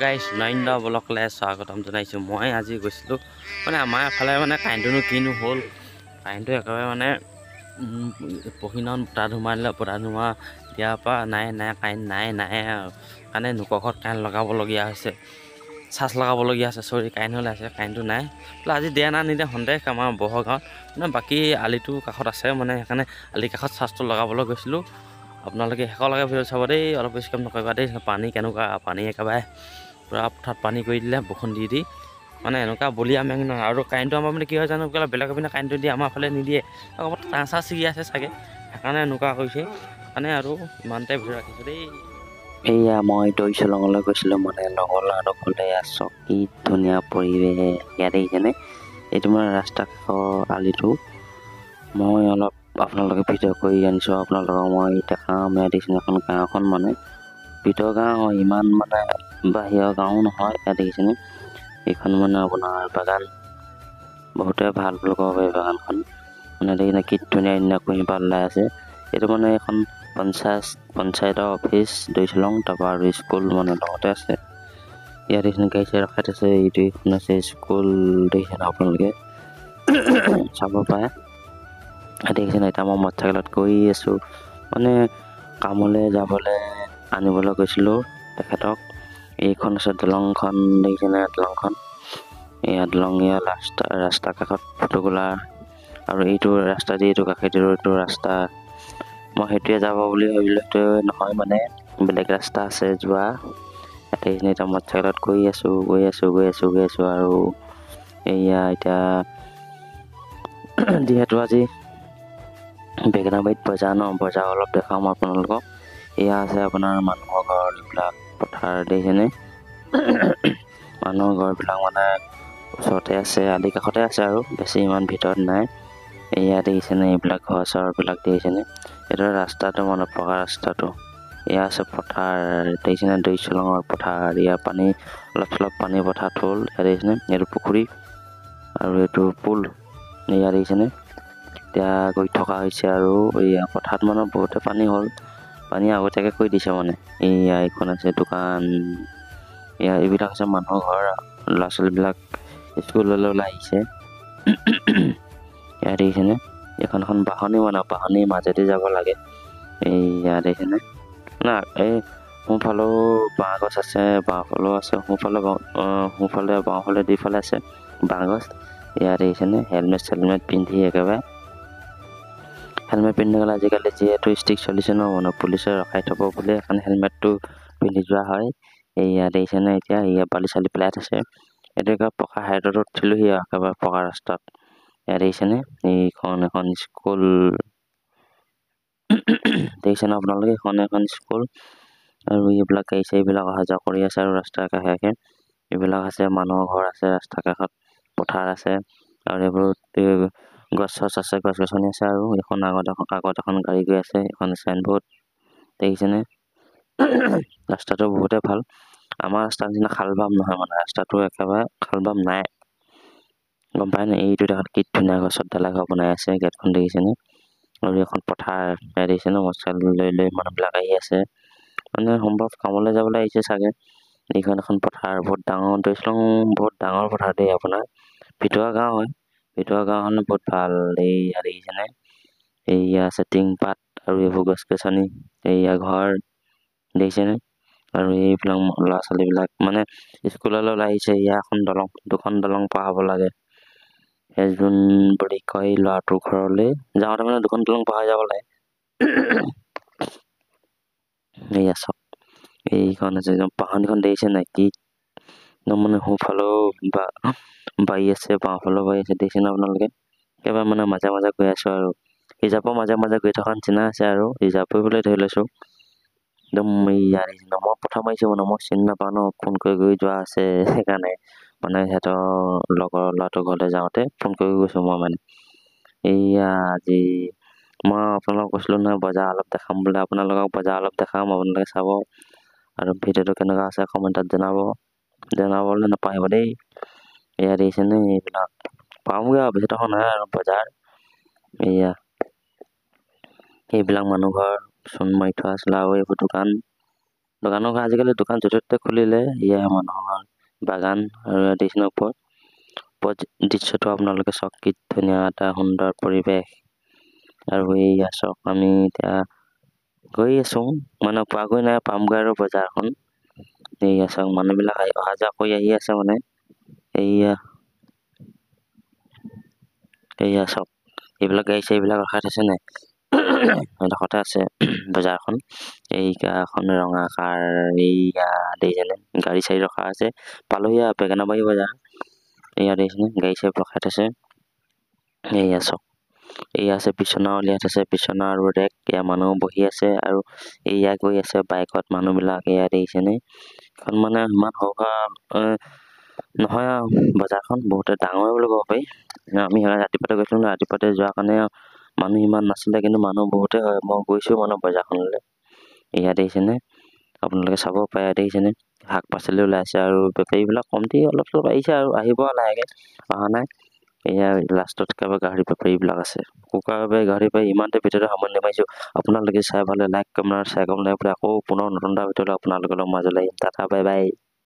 গাইছ নৰেন্দ্ৰ ব্লগলৈ স্বাগতম জনাইছোঁ। মই আজি গৈছিলোঁ মানে আমাৰ এফালে মানে কাৰেণ্টটো কিনো হ'ল, কাৰেণ্টটো একেবাৰে মানে পৰহিদিনাখন বতাহ ধুমুহা দিলে, বতাহ ধুমুহা দিয়াৰ পৰা নাই কাৰেণ্ট নাই আৰু কাৰণে লোকৰ ঘৰত কাৰেণ্ট লগাবলগীয়া হৈছে, চাৰ্জ লগাবলগীয়া হৈছে। কাৰেণ্ট হ'লে আছে, কাৰেণ্টটো নাই বোলে আজি দিয়া না নিদিয়া সন্দেহ। আমাৰ বহৰ গাঁৱত মানে বাকী আলিটোৰ কাষত আছে, মানে সেইকাৰণে আলি কাষত চাৰ্জটো লগাবলৈ গৈছিলোঁ। আপোনালোকে শেষলৈকে ভিডিঅ' চাব দেই, অলপ স্কিপ নকৰিবা দেই। পানী কেনেকুৱা, পানী একেবাৰে পূৰা পথাৰত পানী কৰি দিলে বৰষুণ দি মানে এনেকুৱা বলিয়া মেঘ নহয়। আৰু কাৰেণ্টটো আমাৰ মানে কি হয় জানো, বেলেগৰ পিনে কাৰেণ্টটো দিয়ে, আমাৰ ফালে নিদিয়ে। ক'ৰবাত তাঁৰ চাহ ছিগি আছে চাগে, সেইকাৰণে এনেকুৱা হৈছে। মানে আৰু ইমানতে ভিডিঅ' ৰাখিছোঁ দেই। এয়া মই দৈচলঙলৈ গৈছিলোঁ, মানে লগৰ ল'ৰাটোক ক'লে আছোঁ, কি ধুনীয়া পৰিৱেশ ইয়াত দেখিছেনে। এইটো মানে ৰাস্তা কাষৰ আলিটো মই অলপ আপোনালোকে ভিডিঅ' কৰি আনিছোঁ আপোনালোকক মই দেখাম। ইয়াত দেখিছেনে এখন গাঁওখন মানে ভিতৰ গাঁও হয়, ইমান মানে বাহিৰৰ গাঁও নহয়। ইয়াত দেখিছেনে এইখন মানে আপোনাৰ বাগান, বহুতে ভাল বুলি ক'ব পাৰি বাগানখন। মানে দেখিছেনে কি ধুনীয়া ধুনীয়া কুঁহিপাত ওলাই আছে। এইটো মানে এখন পঞ্চায়তৰ অফিচ দৈচলং, তাৰপৰা আৰু স্কুল মানে লগতে আছে। ইয়াত দেখিছেনে গাড়ী চাড়ী ৰখাই থৈছে। এইটো এখন আছে স্কুল, দেখিছেনে আপোনালোকে চাব পাৰে। দেখিছেনে এতিয়া মই মটৰচাইকেলত গৈ আছোঁ, মানে কামলৈ যাবলৈ আনিবলৈ গৈছিলোঁ তেখেতক। এইখন আছে দলংখন, দেখিছেনে দলংখন। এয়া দলং, এয়া ৰাস্তা কাষত ফটোগোলা, আৰু এইটো ৰাস্তা দি এইটো কাষেদি এইটো ৰাস্তা। মই সেইটোৱে যাব বুলি ভাবিলোঁ, সেইটো নহয় মানে বেলেগ ৰাস্তা আছে যোৱা। ইয়াতে এতিয়া মটৰচাইকেলত গৈ আছোঁ আৰু এয়া এতিয়া যিহেতু আজি বেঙেনাবাৰীত বজাৰ ন, বজাৰ অলপ দেখাম আপোনালোকক। এয়া আছে আপোনাৰ মানুহৰ ঘৰ, এইবিলাক পথাৰ দেখিছেনে। মানুহৰ ঘৰবিলাক মানে ওচৰতে আছে, আলি কাষতে আছে আৰু বেছি ইমান ভিতৰত নাই। এয়া দেখিছেনে এইবিলাক ঘৰ চৰবিলাক দেখিছেনে। এইটো ৰাস্তাটো মানে পকা ৰাস্তাটো। এয়া আছে পথাৰ, দেখিছেনে দৈচলঙৰ পথাৰ। ইয়াৰ পানী অলপ চলপ পানী পথাৰত হ'ল। ইয়াত দেখিছেনে এইটো পুখুৰী আৰু এইটো পুল। এয়া দেখিছেনে এতিয়া গৈ থকা হৈছে, আৰু এয়া পথাৰত মানে বহুতে পানী হ'ল, পানী আগতীয়াকৈ কৰি দিছে মানে। এয়া এইখন আছে দোকান, এয়া এইবিলাক হৈছে মানুহৰ ঘৰ। ল'ৰা ছোৱালীবিলাক স্কুললৈ ওলাই আহিছে। এয়া দেখিছেনে এইখন এখন বাহনি, মানে বাহনিৰ মাজেদি যাব লাগে। এয়া দেখিছেনে না, এই সোঁফালেও বাঁহ গছ আছে, বাওঁফালেও আছে, সোঁফালে বাওঁফালে দুইফালে আছে বাঁহ গছ। এয়া দেখিছেনে হেলমেট চেলমেট পিন্ধি একেবাৰে, হেলমেট পিন্ধি গ'লে আজিকালি যিহেতু ষ্ট্ৰিক চলিছে ন, মানে পুলিচে ৰখাই থ'ব বুলি সেইকাৰণে হেলমেটটো পিন্ধি যোৱা হয়। এয়া দেখিছেনে এতিয়া এয়া বালি চালি পেলাই থৈছে। এইটো একেবাৰে পকা হাইটত উঠিলোহি আৰু একেবাৰে পকা ৰাস্তাত। এয়া দেখিছেনে এইখন এখন স্কুল, দেখিছেনে আপোনালোকে এইখন এখন স্কুল। আৰু এইবিলাক গাড়ী চাড়ীবিলাক অহা যোৱা কৰি আছে, আৰু ৰাস্তাৰ কাষে এইবিলাক আছে মানুহৰ ঘৰ আছে, ৰাস্তাৰ কাষত পথাৰ আছে, আৰু এইবোৰ গছ চছ আছে, গছ গছনি আছে। আৰু এইখন আগত এখন গাড়ী গৈ আছে, এখন চাইনবোৰ্ড দেখিছেনে। ৰাস্তাটো বহুতে ভাল, আমাৰ ৰাস্তাৰ নিচিনা খাল বাম নহয়, মানে ৰাস্তাটো একেবাৰে খাল বাম নাই, গম পায় নাই। এইটো দেখাত কি ধুনীয়া গছত ঢালাই ঘৰ বনাই আছে, গেটখন দেখিছেনে। আৰু এখন পথাৰ দেখিছেনে, মটৰচাইকেল লৈ মানুহবিলাক আহি আছে, মানে সম্ভৱ কামলৈ যাবলৈ আহিছে চাগে। এইখন এখন পথাৰ, বহুত ডাঙৰ দৈচলং, বহুত ডাঙৰ পথাৰ দেই। আপোনাৰ ভিতৰুৱা গাঁও হয়, ভিতৰুৱা গাঁওখন বহুত ভাল। এইয়া দেখিছেনে এইয়া আছে টিংপাত, আৰু এইবোৰ গছ গছনি, এইয়া ঘৰ দেখিছেনে। আৰু এইবিলাক ল'ৰা ছোৱালীবিলাক মানে স্কুললৈ ওলাই আহিছে। এয়া এখন দলং, দুখন দলং পাৰ হ'ব লাগে। এজোন বুলি কয় ল'ৰাটোৰ ঘৰলৈ যাওঁতে মানে দুখন দলং পাৰ হৈ যাব লাগে। এইয়া চাওক, এইখন আছে বাহনিখন দেখিছে নাই, কি একদম মানে সোঁফালেও বাৰী আছে, বাওঁফালেও বাৰী আছে, দেখিছেনে আপোনালোকে। একেবাৰে মানে মাজে মাজে গৈ আছোঁ, আৰু ৰিজাৰ্ভৰ মাজে মাজে গৈ থকা নিচিনা আছে, আৰু ৰিজাৰ্ভ কৰিবলৈ ধৰি লৈছোঁ একদম। এইয়া দেখিছেনে, মই প্ৰথম আহিছোঁ মানে মই চিনি নাপাওঁ ন, ফোন কৰি যোৱা আছে, সেইকাৰণে মানে সিহঁতৰ লগৰ ল'ৰাটোৰ ঘৰলৈ যাওঁতে ফোন কৰি গৈছোঁ মই মানে। এইয়া আজি মই আপোনালোকক কৈছিলোঁ নহয় বজাৰ অলপ দেখাম বুলি, আপোনালোকক বজাৰ অলপ দেখাম, আপোনালোকে চাব। আৰু ভিডিঅ'টো কেনেকুৱা আছে কমেণ্টত জনাবলৈ নাপাহৰিব দেই। এয়া দেখিছেনে এইবিলাক পামগৈ আৰু বেছি ডোখৰ নাই আৰু বজাৰ। এয়া এইবিলাক মানুহ ঘৰ চূণ মাৰি থোৱা আছিলে, আৰু এইবোৰ দোকান দোকানৰ আজিকালি দোকান য'তে ত'তে খুলিলে, এয়া মানুহৰ বাগান আৰু দেখিছেনে ওপৰত দৃশ্যটো আপোনালোকে চাওক, কি ধুনীয়া এটা সুন্দৰ পৰিৱেশ। আৰু এয়া চাওক, আমি এতিয়া গৈ আছোঁ, মানে পোৱাগৈ নাই, পামগৈ আৰু বজাৰখন। এয়া চাওক, মানুহবিলাক অহা যোৱা কৰি আহি আছে মানে। এয়া চাওক, এইবিলাক গাড়ী চাড়ীবিলাক ৰখাই থৈছে নাই, এডোখৰতে আছে বজাৰখন। এইয়া এখন ৰঙা কাৰ, এইয়া দেখিছেনে, গাড়ী চাড়ী ৰখা আছে। পালোহি আৰু বেঙেনাবাৰী বজাৰ। এয়া দেখিছেনে, গাড়ী চাড়ী ৰখাই থৈছে। এয়া চাওক, এয়া আছে বিচনা উলিয়াই থৈছে, বিচনা আৰু ৰেক। এয়া মানুহ বহি আছে আৰু এয়া গৈ আছে বাইকত মানুহবিলাক। এয়া দেখিছেনে, এখন মানে ইমান সৰু নহয় আৰু বজাৰখন, বহুতে ডাঙৰে বুলি ক'ব পাৰি। আমি ৰাতিপুৱাতে গৈছিলোঁ, ৰাতিপুৱাতে যোৱাৰ কাৰণে মানুহ ইমান নাছিলে, কিন্তু মানুহ বহুতে হয়। মই গৈছোঁ মানে বজাৰখনলৈ। এয়া দেখিছেনে, আপোনালোকে চাব পাৰে, দেখিছেনে, শাক পাচলি ওলাইছে আৰু বেপাৰীবিলাক কমটি অলপ চলপ আহিছে আৰু আহিব লাহেকৈ, অহা নাই। এয়া লাষ্টত একেবাৰে গাহৰি বেপাৰীবিলাক আছে। কুকুৰা বেপাৰী, গাহৰি বেপাৰী, ইমানতে ভিডিঅ'টো সামৰণি মাৰিছোঁ। আপোনালোকে চাই ভালে লাইক কমেণ্ট শ্বেয়াৰ কৰিব লাগিব। আকৌ পুনৰ নতুন এটা ভিডিঅ'লৈ আপোনালোকৰ মাজলৈ আহিম। Tata, bye bye.